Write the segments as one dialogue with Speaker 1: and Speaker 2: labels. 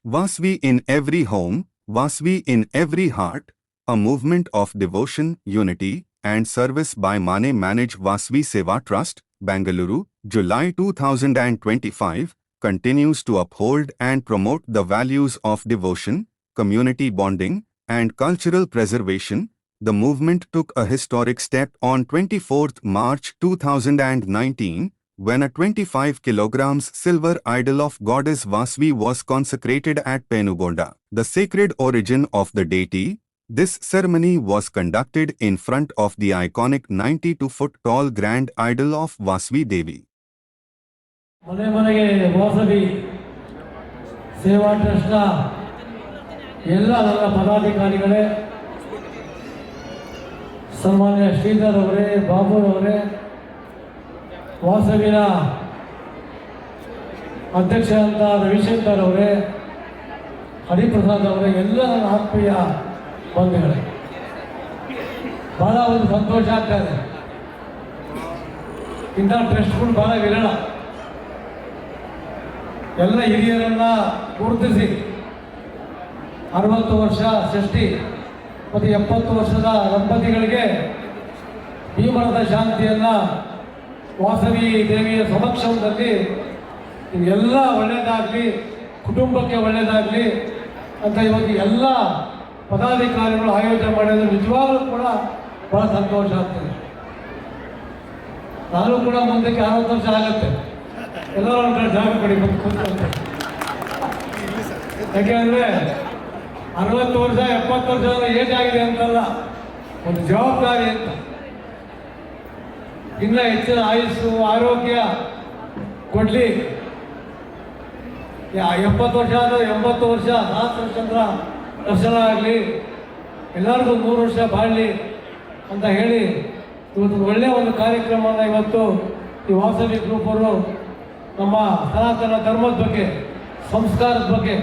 Speaker 1: Vasvi in every home, Vasvi in every heart, a movement of devotion, unity, and service by Mane Manage Vasvi Seva Trust, Bengaluru, July 2025, continues to uphold and promote the values of devotion, community bonding, and cultural preservation. The movement took a historic step on 24th March 2019, when a 25 kilograms silver idol of goddess Vasvi was consecrated at Penugonda, the sacred origin of the deity. This ceremony was conducted in front of the iconic 92-foot tall grand idol of Vasvi Devi.
Speaker 2: ಮನೆ ಮನೆಗೆ ವಾಸವಿ ಸೇವಾ ಟ್ರಸ್ಟ್ನ ಎಲ್ಲ ನನ್ನ ಪದಾಧಿಕಾರಿಗಳೇ, ಸನ್ಮಾನ್ಯ ಶ್ರೀಧರ್ ಅವರೇ, ಬಾಬುರವರೇ, ವಾಸವಿನ ಅಧ್ಯಕ್ಷರಾದ ರವಿಶಂಕರ್ ಅವರೇ, ಹರಿಪ್ರಸಾದ್ ಅವರೇ, ಎಲ್ಲ ನನ್ನ ಆತ್ಮೀಯ ಬಂಧುಗಳೇ, ಭಾಳ ಒಂದು ಸಂತೋಷ ಆಗ್ತಾಯಿದೆ. ಇಂಥ ಟ್ರಸ್ಟ್ಗಳು ಭಾಳ ವಿರಳ. ಎಲ್ಲ ಹಿರಿಯರನ್ನು ಗುರುತಿಸಿ 60 ವರ್ಷ ಷಷ್ಠಿ ಮತ್ತು 70 ವರ್ಷದ ದಂಪತಿಗಳಿಗೆ ಭೀಮರದ ಶಾಂತಿಯನ್ನು ವಾಸವಿ ದೇವಿಯ ಸಮಕ್ಷಮದಲ್ಲಿ ಎಲ್ಲ ಒಳ್ಳೆಯದಾಗಲಿ, ಕುಟುಂಬಕ್ಕೆ ಒಳ್ಳೆಯದಾಗಲಿ ಅಂತ ಇವತ್ತು ಎಲ್ಲ ಪದಾಧಿಕಾರಿಗಳು ಆಯೋಜನೆ ಮಾಡಿದ್ರೆ ನಿಜವಾಗ್ಲೂ ಕೂಡ ಭಾಳ ಸಂತೋಷ ಆಗ್ತದೆ. ನಾನು ಕೂಡ ಮುಂದಕ್ಕೆ 60 ವರ್ಷ ಆಗುತ್ತೆ, ಎಲ್ಲರೂ ಜಾಗ ಕೊಡಿ ಬಂದು ಕೂತ್ಕೊಂಡೆ. ಯಾಕೆಂದರೆ 60 ವರ್ಷ 70 ವರ್ಷ ಏಜ್ ಆಗಿದೆ ಅಂತಲ್ಲ, ಒಂದು ಜವಾಬ್ದಾರಿ ಅಂತ. ಇನ್ನು ಹೆಚ್ಚಿನ ಆಯುಸ್ಸು ಆರೋಗ್ಯ ಕೊಡಲಿ. 70 ವರ್ಷ ಆದರೆ 80 ವರ್ಷ ಸಹಸ್ರಚಂದ್ರ ದರ್ಶನ ಆಗಲಿ, ಎಲ್ಲರಿಗೂ 100 ವರ್ಷ ಬಾಳಲಿ ಅಂತ ಹೇಳಿ ಇವತ್ತು ಒಳ್ಳೆಯ ಒಂದು ಕಾರ್ಯಕ್ರಮವನ್ನು ಇವತ್ತು ಈ ವಾಸವಿ ಗ್ರೂಪ್ ಅವರು ನಮ್ಮ ಸನಾತನ ಧರ್ಮದ ಬಗ್ಗೆ, ಸಂಸ್ಕಾರದ ಬಗ್ಗೆ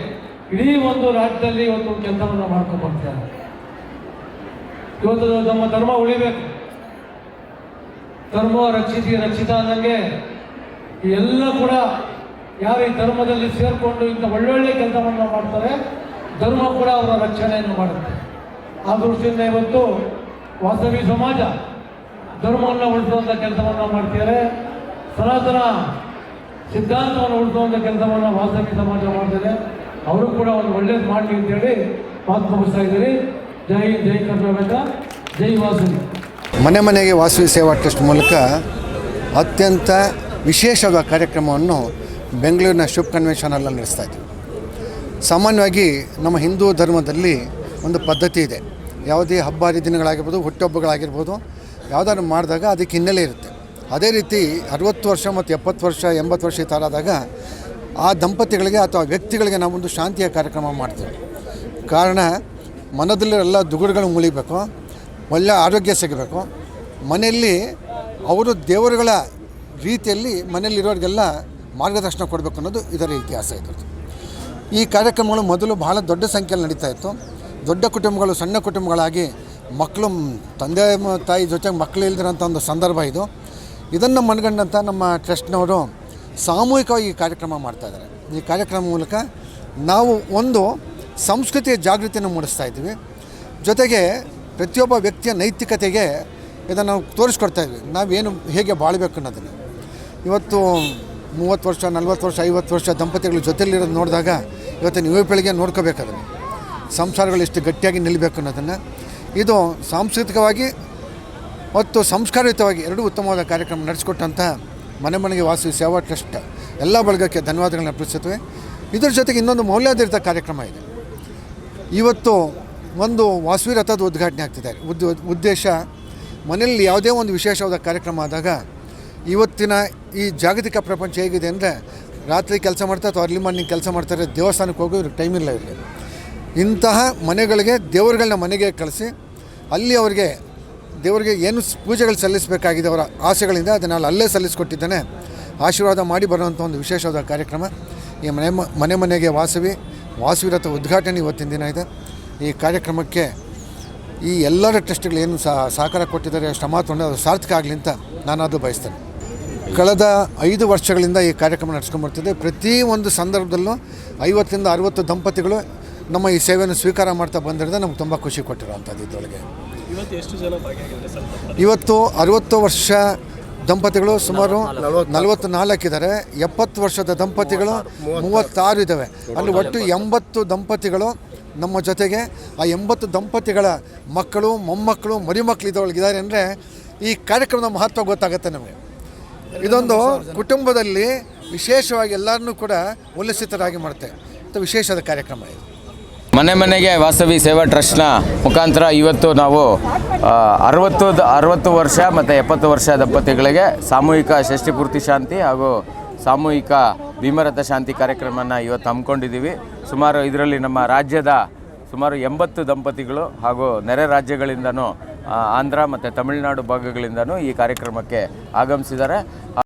Speaker 2: ಇಡೀ ಒಂದು ರಾಜ್ಯದಲ್ಲಿ ಇವತ್ತು ಕೆಲಸವನ್ನು ಮಾಡ್ಕೊಂಡ್ಬರ್ತಾರೆ. ಇವತ್ತು ನಮ್ಮ ಧರ್ಮ ಉಳಿಬೇಕು, ಧರ್ಮ ರಕ್ಷಿತ ಅನ್ನಂಗೆ ಎಲ್ಲ ಕೂಡ ಯಾರು ಈ ಧರ್ಮದಲ್ಲಿ ಸೇರಿಕೊಂಡು ಇಂಥ ಒಳ್ಳೊಳ್ಳೆ ಕೆಲಸವನ್ನು ಮಾಡ್ತಾರೆ, ಧರ್ಮ ಕೂಡ ಅವರ ರಕ್ಷಣೆಯನ್ನು ಮಾಡುತ್ತೆ. ಆ ದೃಷ್ಟಿಯಿಂದ ಇವತ್ತು ವಾಸವಿ ಸಮಾಜ ಧರ್ಮವನ್ನು ಉಳಿಸುವಂಥ ಕೆಲಸವನ್ನು ಮಾಡ್ತಿದ್ದಾರೆ. ಸನಾತನ ಸಿದ್ಧಾಂತವನ್ನು ಉಳಿಸುವಂಥ ಕೆಲಸವನ್ನು ವಾಸವಿ ಸಮಾಜ ಮಾಡ್ತಿದೆ. ಅವರು ಕೂಡ ಒಂದು ಒಳ್ಳೇದು ಮಾಡಲಿ ಅಂತೇಳಿ ಮಾತು ಮುಗಿಸ್ತಾ ಇದ್ದೀರಿ. ಜೈ ಜೈ ಕರ್ನಾಟಕ, ಜೈ ವಾಸವಿ.
Speaker 3: ಮನೆ ಮನೆಗೆ ವಾಸವಿ ಸೇವಾ ಟ್ರಸ್ಟ್ ಮೂಲಕ ಅತ್ಯಂತ ವಿಶೇಷವಾದ ಕಾರ್ಯಕ್ರಮವನ್ನು ಬೆಂಗಳೂರಿನ ಶುಭ ಕನ್ವೆನ್ಷನ್ ಹಾಲ್ನಲ್ಲಿ ನಡೆಸ್ತಾ ಇದ್ದೀವಿ. ಸಾಮಾನ್ಯವಾಗಿ ನಮ್ಮ ಹಿಂದೂ ಧರ್ಮದಲ್ಲಿ ಒಂದು ಪದ್ಧತಿ ಇದೆ. ಯಾವುದೇ ಹಬ್ಬ ಹರಿದಿನಗಳಾಗಿರ್ಬೋದು, ಹುಟ್ಟುಹಬ್ಬಗಳಾಗಿರ್ಬೋದು, ಯಾವುದಾದ್ರು ಮಾಡಿದಾಗ ಅದಕ್ಕೆ ಹಿನ್ನೆಲೆ ಇರುತ್ತೆ. ಅದೇ ರೀತಿ 60 ವರ್ಷ ಮತ್ತು 70 ವರ್ಷ 80 ವರ್ಷ ಈ ಥರ ಆದಾಗ ಆ ದಂಪತಿಗಳಿಗೆ ಅಥವಾ ವ್ಯಕ್ತಿಗಳಿಗೆ ನಾವೊಂದು ಶಾಂತಿಯ ಕಾರ್ಯಕ್ರಮ ಮಾಡ್ತೀವಿ. ಕಾರಣ ಮನದಲ್ಲಿರೋ ದುಗುಡುಗಳು ಮುಳಿಬೇಕು, ಒಳ್ಳೆಯ ಆರೋಗ್ಯ ಸಿಗಬೇಕು, ಮನೆಯಲ್ಲಿ ಅವರು ದೇವರುಗಳ ರೀತಿಯಲ್ಲಿ ಮನೆಯಲ್ಲಿರೋರಿಗೆಲ್ಲ ಮಾರ್ಗದರ್ಶನ ಕೊಡಬೇಕು ಅನ್ನೋದು ಇದರ ಇತಿಹಾಸ ಇದ್ರದ್ದು. ಈ ಕಾರ್ಯಕ್ರಮಗಳು ಮೊದಲು ಬಹಳ ದೊಡ್ಡ ಸಂಖ್ಯೆಯಲ್ಲಿ ನಡೀತಾ ಇತ್ತು. ದೊಡ್ಡ ಕುಟುಂಬಗಳು ಸಣ್ಣ ಕುಟುಂಬಗಳಾಗಿ ಮಕ್ಕಳು ತಂದೆ ತಾಯಿ ಜೊತೆಗೆ ಮಕ್ಕಳು ಇಲ್ದಿರೋಂಥ ಒಂದು ಸಂದರ್ಭ ಇದು. ಇದನ್ನು ಮನಗಂಡಂಥ ನಮ್ಮ ಟ್ರಸ್ಟ್ನವರು ಸಾಮೂಹಿಕವಾಗಿ ಈ ಕಾರ್ಯಕ್ರಮ ಮಾಡ್ತಾಯಿದ್ದಾರೆ. ಈ ಕಾರ್ಯಕ್ರಮ ಮೂಲಕ ನಾವು ಒಂದು ಸಂಸ್ಕೃತಿಯ ಜಾಗೃತಿಯನ್ನು ಮೂಡಿಸ್ತಾ ಇದ್ದೀವಿ. ಜೊತೆಗೆ ಪ್ರತಿಯೊಬ್ಬ ವ್ಯಕ್ತಿಯ ನೈತಿಕತೆಗೆ ಇದನ್ನು ನಾವು ತೋರಿಸ್ಕೊಡ್ತಾಯಿದ್ವಿ, ನಾವೇನು ಹೇಗೆ ಬಾಳಬೇಕು ಅನ್ನೋದನ್ನು. ಇವತ್ತು 30 ವರ್ಷ 40 ವರ್ಷ 50 ವರ್ಷ ದಂಪತಿಗಳ ಜೊತೆಲಿರೋದು ನೋಡಿದಾಗ ಇವತ್ತಿನ ಯುವ ಪೀಳಿಗೆ ನೋಡ್ಕೋಬೇಕದನ್ನು, ಸಂಸಾರಗಳು ಎಷ್ಟು ಗಟ್ಟಿಯಾಗಿ ನಿಲ್ಲಬೇಕು ಅನ್ನೋದನ್ನು. ಇದು ಸಾಂಸ್ಕೃತಿಕವಾಗಿ ಮತ್ತು ಸಂಸ್ಕಾರಯುತವಾಗಿ ಎರಡೂ ಉತ್ತಮವಾದ ಕಾರ್ಯಕ್ರಮ ನಡೆಸಿಕೊಟ್ಟಂಥ ಮನೆ ಮನೆಗೆ ವಾಸವಿ ಸೇವಾ ಟ್ರಸ್ಟ್ ಎಲ್ಲ ಬಳಗಕ್ಕೆ ಧನ್ಯವಾದಗಳನ್ನ ಅರ್ಪಿಸುತ್ತವೆ. ಇದರ ಜೊತೆಗೆ ಇನ್ನೊಂದು ಮೌಲ್ಯಾಧಾರಿತ ಕಾರ್ಯಕ್ರಮ ಇದೆ. ಇವತ್ತು ಒಂದು ವಾಸವಿ ರಥದ ಉದ್ಘಾಟನೆ ಆಗ್ತಿದೆ. ಉದ್ದೇಶ ಮನೆಯಲ್ಲಿ ಯಾವುದೇ ಒಂದು ವಿಶೇಷವಾದ ಕಾರ್ಯಕ್ರಮ ಆದಾಗ ಇವತ್ತಿನ ಈ ಜಾಗತಿಕ ಪ್ರಪಂಚ ಹೇಗಿದೆ ಅಂದರೆ, ರಾತ್ರಿ ಕೆಲಸ ಮಾಡ್ತಾರೆ ಅಥವಾ ಅರ್ಲಿ ಮಾರ್ನಿಂಗ್ ಕೆಲಸ ಮಾಡ್ತಾರೆ, ದೇವಸ್ಥಾನಕ್ಕೆ ಹೋಗೋ ಇವ್ರಿಗೆ ಟೈಮ್ ಇಲ್ಲ. ಇರಲಿ ಇಂತಹ ಮನೆಗಳಿಗೆ ದೇವರುಗಳನ್ನ ಮನೆಗೆ ಕಳಿಸಿ ಅಲ್ಲಿ ಅವರಿಗೆ ದೇವರಿಗೆ ಏನು ಪೂಜೆಗಳು ಸಲ್ಲಿಸಬೇಕಾಗಿದೆ ಅವರ ಆಸೆಗಳಿಂದ ಅದನ್ನೆಲ್ಲ ಅಲ್ಲೇ ಸಲ್ಲಿಸಿಕೊಟ್ಟಿದ್ದಾನೆ. ಆಶೀರ್ವಾದ ಮಾಡಿ ಬರುವಂಥ ಒಂದು ವಿಶೇಷವಾದ ಕಾರ್ಯಕ್ರಮ ಈ ಮನೆ ಮನೆಗೆ ವಾಸವಿ ರಥ ಉದ್ಘಾಟನೆ ಇವತ್ತಿನ ದಿನ ಇದೆ. ಈ ಕಾರ್ಯಕ್ರಮಕ್ಕೆ ಈ ಎಲ್ಲರ ಟ್ರಸ್ಟ್ಗಳು ಏನು ಸಹಕಾರ ಕೊಟ್ಟಿದ್ದಾರೆ, ಶ್ರಮ ತೊಗೊಂಡು ಅದು ಸಾರ್ಥಕ ಆಗಲಿ ಅಂತ ನಾನು ಅದು ಬಯಸ್ತೇನೆ. ಕಳೆದ 5 ವರ್ಷಗಳಿಂದ ಈ ಕಾರ್ಯಕ್ರಮ ನಡೆಸ್ಕೊಂಡ್ಬರ್ತಿದೆ. ಪ್ರತಿ ಒಂದು ಸಂದರ್ಭದಲ್ಲೂ 50ರಿಂದ 60 ದಂಪತಿಗಳು ನಮ್ಮ ಈ ಸೇವೆಯನ್ನು ಸ್ವೀಕಾರ ಮಾಡ್ತಾ ಬಂದಿರೋದು ನಮ್ಗೆ ತುಂಬ ಖುಷಿ ಕೊಟ್ಟಿರೋವಂಥದ್ದು. ಇದರೊಳಗೆ
Speaker 4: ಇವತ್ತು ಎಷ್ಟು ಜನ ಭಾಗಿಯಾಗಿದ್ದಾರೆ ಸರ್?
Speaker 3: ಇವತ್ತು 60 ವರ್ಷ ದಂಪತಿಗಳು ಸುಮಾರು 44 ಇದ್ದಾರೆ. 70 ವರ್ಷದ ದಂಪತಿಗಳು 36 ಇದ್ದಾವೆ. ಅಲ್ಲಿ ಒಟ್ಟು 80 ದಂಪತಿಗಳು ನಮ್ಮ ಜೊತೆಗೆ. ಆ 80 ದಂಪತಿಗಳ ಮಕ್ಕಳು, ಮೊಮ್ಮಕ್ಕಳು, ಮರಿಮಕ್ಕಳು ಇದರೊಳಗಿದ್ದಾರೆ ಅಂದರೆ ಈ ಕಾರ್ಯಕ್ರಮದ ಮಹತ್ವ ಗೊತ್ತಾಗುತ್ತೆ ನಮಗೆ. ಇದೊಂದು ಕುಟುಂಬದಲ್ಲಿ ವಿಶೇಷವಾಗಿ ಎಲ್ಲರನ್ನೂ ಕೂಡ ಉಲ್ಲಸಿತರಾಗಿ ಮಾಡುತ್ತೆ. ವಿಶೇಷದ ಕಾರ್ಯಕ್ರಮ ಇದು.
Speaker 5: ಮನೆ ಮನೆಗೆ ವಾಸವಿ ಸೇವಾ ಟ್ರಸ್ಟ್ನ ಮುಖಾಂತರ ಇವತ್ತು ನಾವು 60 ವರ್ಷ ಮತ್ತು 70 ವರ್ಷ ದಂಪತಿಗಳಿಗೆ ಸಾಮೂಹಿಕ ಷಷ್ಠಿ ಪೂರ್ತಿ ಶಾಂತಿ ಹಾಗೂ ಸಾಮೂಹಿಕ ಭೀಮರಥ ಶಾಂತಿ ಕಾರ್ಯಕ್ರಮನ ಇವತ್ತು ಹಮ್ಮಿಕೊಂಡಿದ್ದೀವಿ. ಸುಮಾರು ಇದರಲ್ಲಿ ನಮ್ಮ ರಾಜ್ಯದ ಸುಮಾರು 80 ದಂಪತಿಗಳು ಹಾಗೂ ನೆರೆ ರಾಜ್ಯಗಳಿಂದನೂ ಆಂಧ್ರ ಮತ್ತು ತಮಿಳುನಾಡು ಭಾಗಗಳಿಂದನೂ ಈ ಕಾರ್ಯಕ್ರಮಕ್ಕೆ ಆಗಮಿಸಿದ್ದಾರೆ.